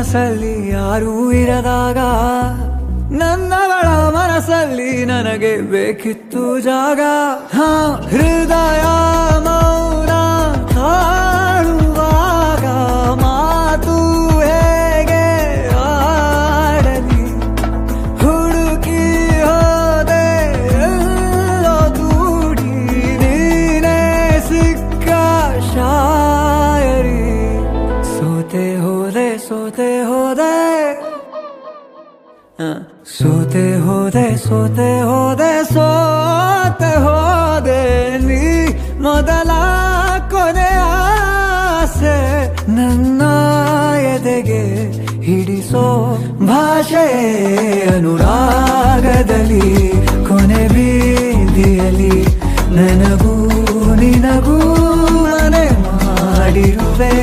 ಕನಸಲ್ಲಿ ಯಾರೂ ಇರದಾಗ ನನ್ನವಳ ಮನಸ್ಸಲ್ಲಿ ನನಗೆ ಬೇಕಿತ್ತು ಜಾಗ. ಹೃದಯ ಮೌನ ತಾಳುವಾಗ ಮಾತು ಹೇಗೆ ಆಡಲಿ, ಹುಡುಕಿ ಹೋದೆ ಎಲ್ಲೋ ದೂಡಿ ನೀನೇ ಸಿಕ್ಕ ಶಾಯರಿ. ಸೋತೆ ಹೋದೆ ಸೋತೆ ಹೋದೆ ಸೋತೆ ಹೋದೆ ಸೋತೆ ಹೋದೆ ಸೋತೆ ಹೋದೆ ನೀ ಮೊದಲ ಕೊನೆ ಆಸೆ ನನ್ನ ಎದೆಗೆ ಹಿಡಿಸೋ ಭಾಷೆ ಅನುರಾಗದಲ್ಲಿ ಕೊನೆ ಬೀದಿಯಲ್ಲಿ ನನಗೂ ನಿನಗೂ ಮನೆ ಮಾಡಿರುವೆ.